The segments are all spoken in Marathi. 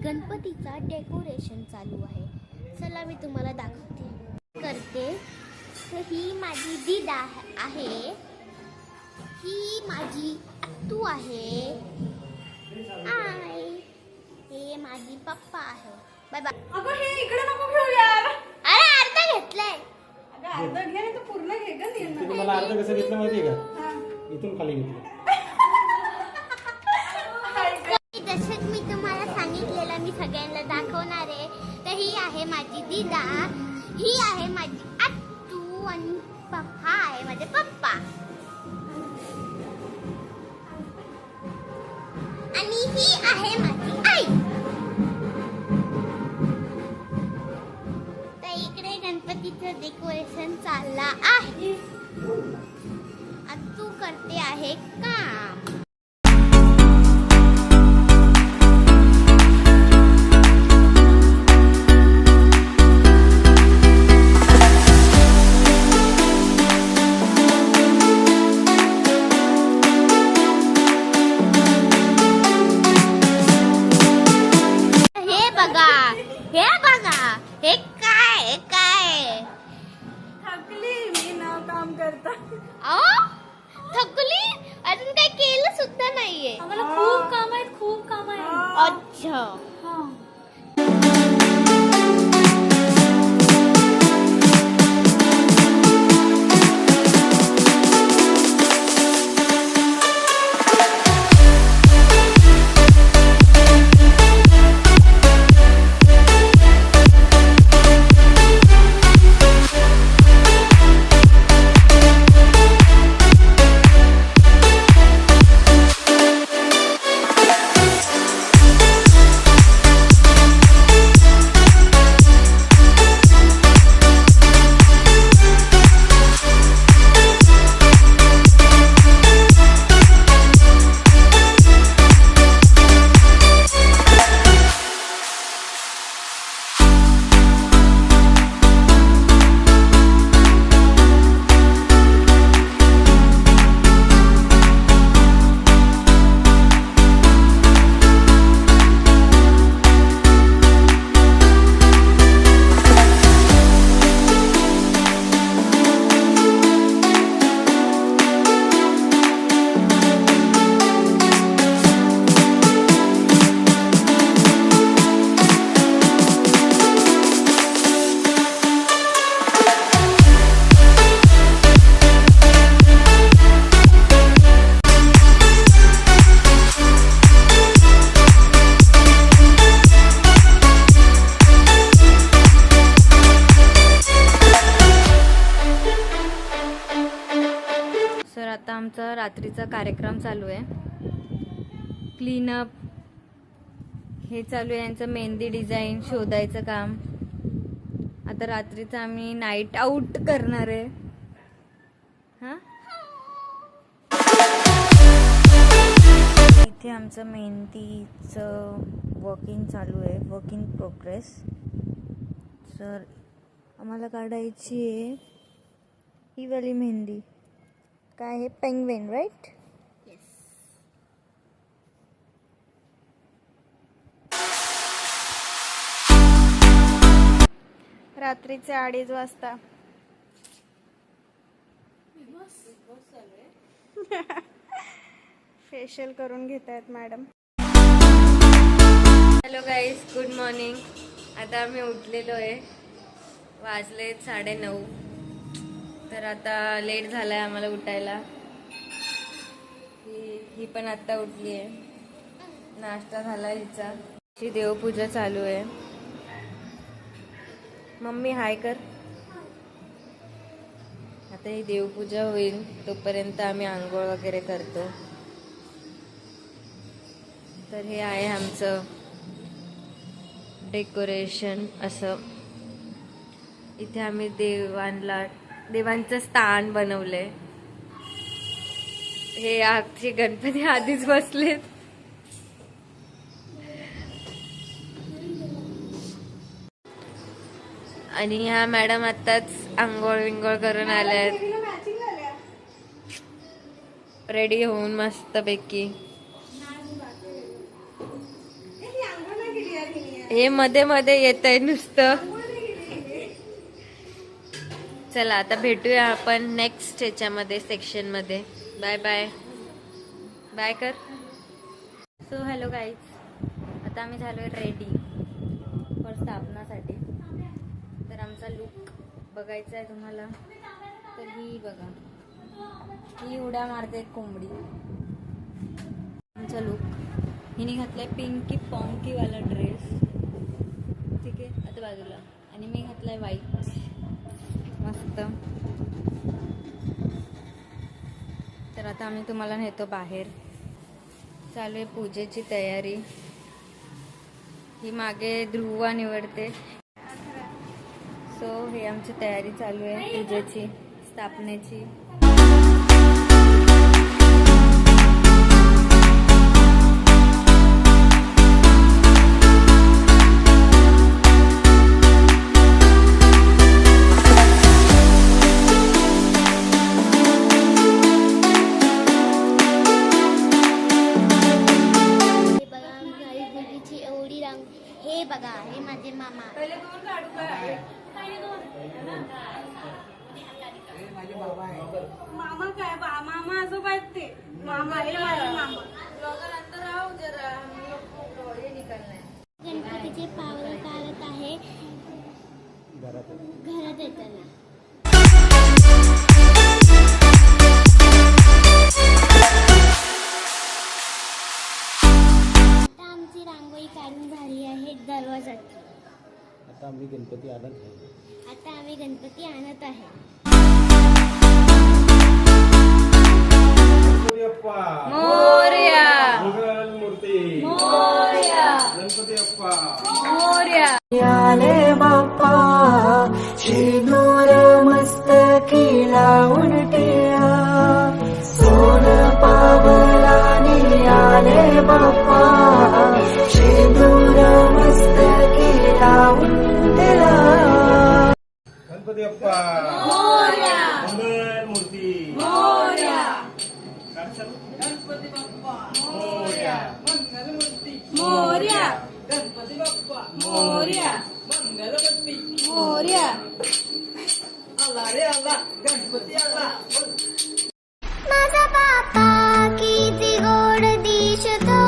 गणपतीचा डेकोरेशन चालू आहे. चला मी तुम्हाला दाखवते करते. तर ही माझी दीद आहे, ही माझी आत्तू आहे, हे माझी पप्पा आहे. Bye bye. अगं हे इकडे नको घेऊ यार. अरे अर्धा घेतलाय. अगं अर्धा घे नाही तर पूर्ण घे ग. तुम्ही मला अर्ध कसं घेतलं माहिती आहे का? इथून खाली घेतलं. जसं मी तुम्हाला सांगितलेलं मी सगळ्यांना दाखवणार आहे. तर ही आहे माझी दीदा, ही आहे माझी आत्तू आणि हा आहे माझे पप्पा आणि ही आहे माझी आई. तर इकडे गणपतीचं डेकोरेशन चालला आहे. आत्तू करते आहे काम. हे काय थकली मी ना काम करता. थकली? अजून काही केलं सुद्धा नाहीये. आम्हाला खूप काम आहेत, खूप काम आहेत. अच्छा. आता आमचा रात्रीचा कार्यक्रम चालू आहे. क्लीनअप हे चालू आहे. यांचं मेहंदी डिझाईन शोधायचं काम. आता रात्रीचं आम्ही नाईट आउट करणार आहे. इथे आमचं मेहंदीचं वर्किंग चालू आहे, वर्क इन प्रोग्रेस. तर आम्हाला काढायची आहे ही वाली मेहंदी. काय आहे? Penguin, right? येस. रात्रीचे 2:30 वाजता. फेशियल करून घेत आहेत madam. Hello guys, good morning. आता आम्ही उठलेलो आहे. वाजले 9:30. तर आता लेट झालाय आम्हाला उठायला. ही पण आता उठली आहे. नाश्ता झाला हिचा. ही देवपूजा चालू आहे. मम्मी हाय कर. आता ही देवपूजा होईल तोपर्यंत आम्ही आंघोळ वगैरे करतो. तर हे आहे आमचं डेकोरेशन. असं इथे आम्ही देवांचं स्थान बनवलंय. हे आमचे गणपती आधीच बसलेत. आणि ह्या मॅडम आताच आंघोळ विंघोळ करून आल्यात, रेडी होऊन मस्त पैकी. आंघोळ नाही केली हे मध्ये मध्ये येत आहे नुसतं. चला आता भेटूया आपण नेक्स्ट ह्याच्यामध्ये सेक्शन मध्ये. Bye bye. बाय कर. सो हॅलो गाईज, आता आम्ही झालोय रेडी फॉर स्थापनासाठी. तर आमचा लुक बघायचा आहे तुम्हाला. तर ही बघा, ही उड्या मारते कोंबडी. आमचा लुक, हिने घातलाय पिंकी पॉंकी वाला ड्रेस. ठीक आहे, आता बाजूला. आणि मी घातलाय व्हाईट मस्त. तर आता आम्ही तुम्हाला नेतो बाहेर. चालू आहे पूजेची तयारी. ही मागे ध्रुवा निवडते. सो हे आमची तयारी चालू आहे पूजेची, स्थापनेची. हे बघा, हे माझे मामा. पहिले दोन काढू काय? मामा काय मामा आजोबा आहेत ते. मामा हे माझे मामा. अंदर आओ जरा, हम लोग को ये निकलना है. गणपतीचे पावलं काढत आहे घरात येताना. आता आमची रांगोळी काढून झाली आहे दरवाजाची. आता आम्ही गणपती आणत आहे. आता आम्ही गणपती आणत आहे. गणपती अप्पा मोरया. मंगलमूर्ती मोरया. गणपती अप्पा मोरया. आले बाप्पा शेंदूर मस्तकी लावून टिळा सोन पावलाने आले बाप्पा शेंदूर मस्तकी लावून टिळा. गणपती अप्पा मंगलमूर्ती गणपती बाप्पा मोरया. मोरया. गणपती बाप्पा मोरया. मंगलमूर्ती मोरया. आला रे आला, गणपती आला. माझा बाप्पा किती गोड दिसतो,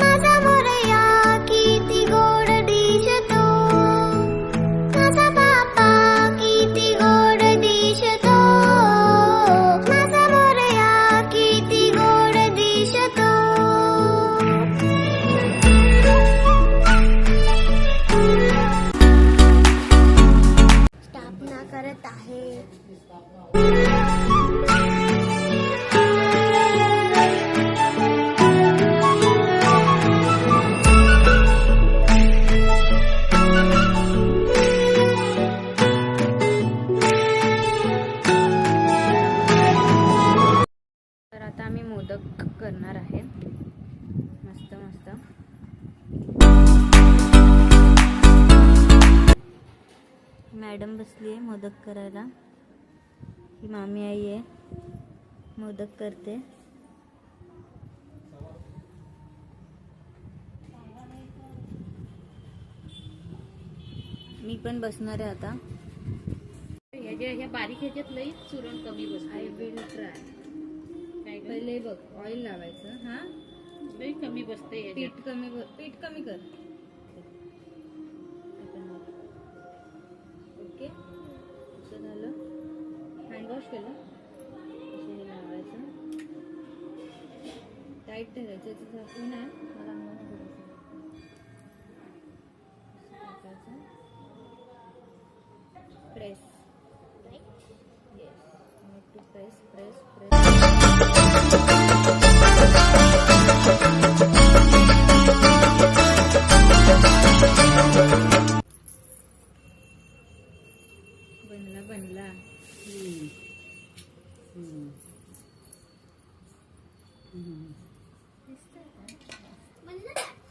माझा मोरया किती गोड दिसतो, माझा बाप्पा किती गोड दिसतो, माझा मोरया किती गोड दिसतो. स्थापना करत आहे. तर आता आम्ही मोदक करणार आहे. मस्त मस्त. मॅडम बसली आहे मोदक करायला. ही मामी आई आहे, मोदक करते. मी पण बसणार आहे आता. ह्या बारीक ह्याच्यात लई चुरण कमी बसते. I will try. पहिले बघ, ऑइल लावायचं. हा, लई कमी बसते ह्याच्यात. पीठ कमी कर. ओके, असं झालं. हँडवॉश केलं. असं हे लावायचं. टाईट ठेवायचं. याचं झाकून आहे, मला अंगाला करायचं. टाकायचं. Press. Yes, to press press press. बनला बनला.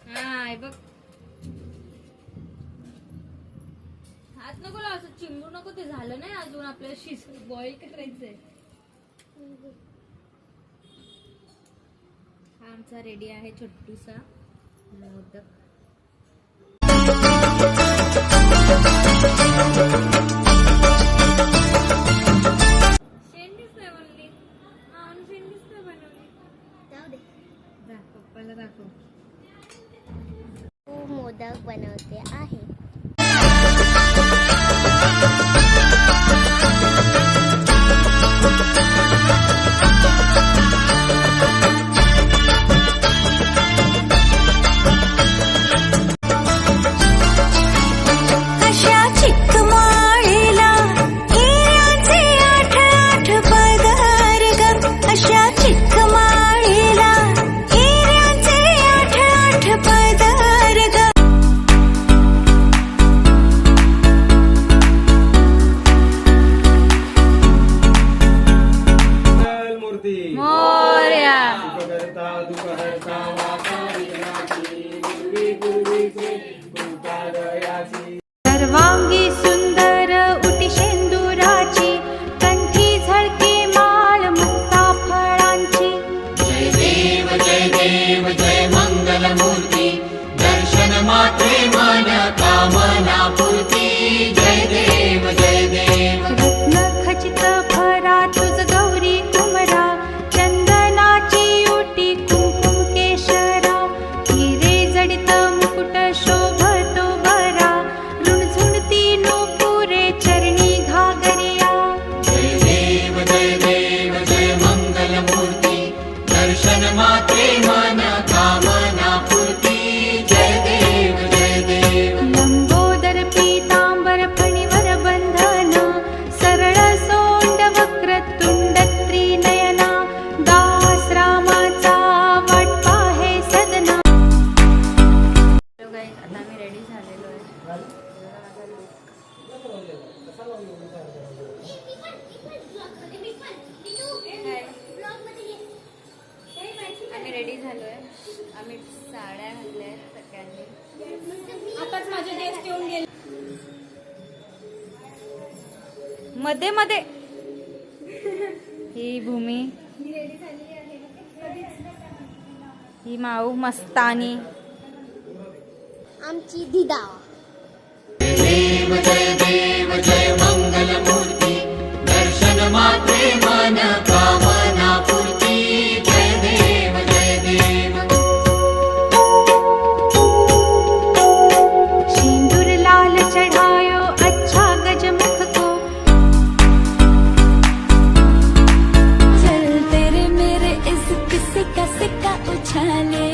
हा, हे बघ. हात नको लाव, असं चिमरू नको. ते झालं नाही अजून, आपल्याला शिज बॉईल करायचंय. हा आमचा रेडी आहे छोटूसा मोदक. शेंडीच नाही बनली. शेंडीच नाही बनवली. जाऊ दे. पप्पाला दाखव. तू मोदक बनवते आहे. अशा चिकमाळीला हिऱ्याचे 8 पदर ग. अशा चिकमाळीला हिऱ्याचे 8 पदर ग. मंगल मूर्ती मोरया. सुखकर्ता दुःखहर्ता वाचा विघ्नाची पूर्वी पूर्वीचे कृपा दयाची. सर्वांगी सुंदर उटी शेंदुराची कंठी झळके माळ मुक्ता फळांची. जय देव जय देव जय मंगल मूर्ती दर्शन मात्रे मन कामना पूर्ती. जय देव जय देव रत्न खचित भरा तुझ गौरी कुमरा चंदनाची उटी कुंकुम केशरा. हिरे जडित मुकुट शोभतो बरा रुणझुणती नूपुरे चरणी घागरिया. जय देव जय देव जय मंगल मूर्ती दर्शन मात्रे मन कामना पूर्ती. जय देव जय देव लंबोदर पीतांबर फणीवर बंधन सरळ सोंड वक्र तुंड त्रिनयना. दास रामाचा वाट पाहे सदना. हॅलो गाईज, आता आम्ही रेडी झालेलो आहे. आम्ही रेडी झालो आहे. आम्ही साड्या घातल्या आहेत सगळ्यांनी. आताच माझे गेस्ट येऊन गेले. मध्ये मध्ये ही भूमी, ही माऊ मस्तानी. आमची दिदा. देव जय देव जय मंगल मूर्ती दर्शन मात्रे मन कामना पूर्ती. जय देव जय देव सिंदूर लाल चढ़ायो अच्छा गजमुख को. चल तेरे मेरे इस किस्से का सिक्का उछाले.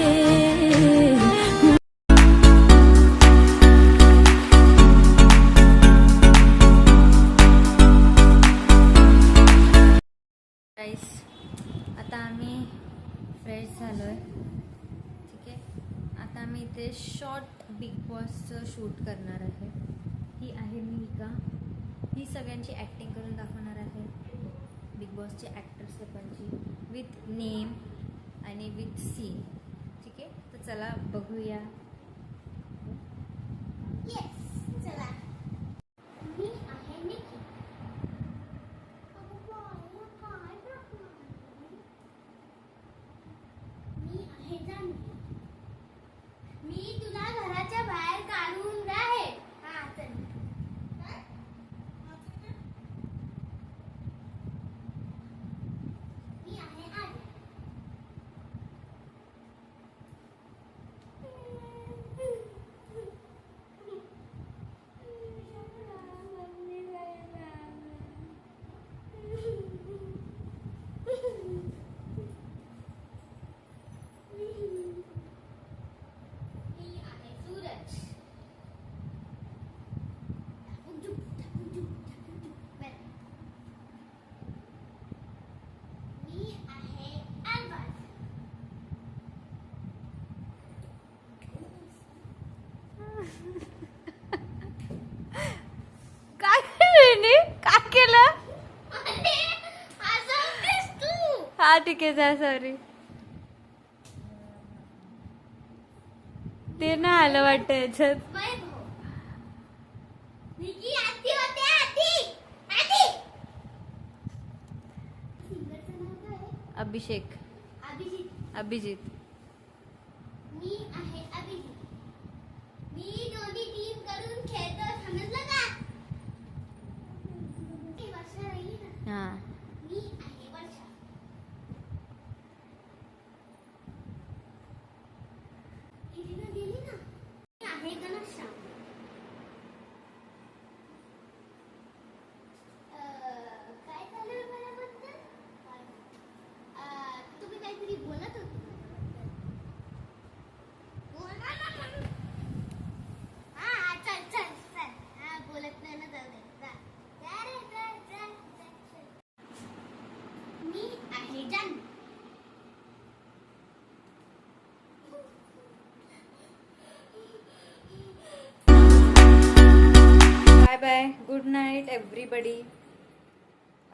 गाईस, आता आम्ही फ्रेश झालो आहे. ठीक आहे, आता आम्ही इथे शॉर्ट बिग बॉसचं शूट करणार आहे. ही आहे मिहिका. ही सगळ्यांची ॲक्टिंग करून दाखवणार आहे. बिग बॉसचे ॲक्टर्स लोकांची विथ नेम आणि विथ सीन. ठीक आहे, तर चला बघूया. येस, चला. मी आहे निकी. अगं बाळा, काय दाखवणार? मी आहे जान्हवी. मी तुला घराच्या बाहेर काढून राहील. हा, चल. काय? मी आहे आर्या. मी आहे सूरज. मी आहे अरबाज. काय केलं? काय केलं? अरे, असं होतेस तू. हा ठीक आहे, जा. सॉरी. ते नाही आलं वाटतं याच्यात. वैभव. निकी आधी होते, आधी. आधी. सिंगरचं नाव काय आहे? अभिषेक. अभिजित. मी आहे अभिजित. मी दोन्ही टीम करून खेळतो, समजलं का? हा मी आहे वर्षा. इथनं गेली ना. मी आहे गणेशा. काय चालू आहे माझ्याबद्दल? तुम्ही काहीतरी बोलत होते. बोला ना. हा चल चल चल. हा बोलत नाही ना, जाऊ दे. जा रे, जा. मी आहे जान. Bye bye, good night everybody.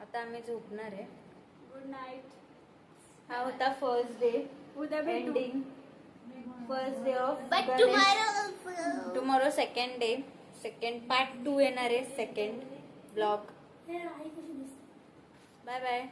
आता आम्ही झोपणार आहे. Good night. हा होता फर्स्ट डे, उद्या भेटू. Ending first day of but tomorrow second day, second part 2 येणार आहे, सेकंड ब्लॉग. Bye bye.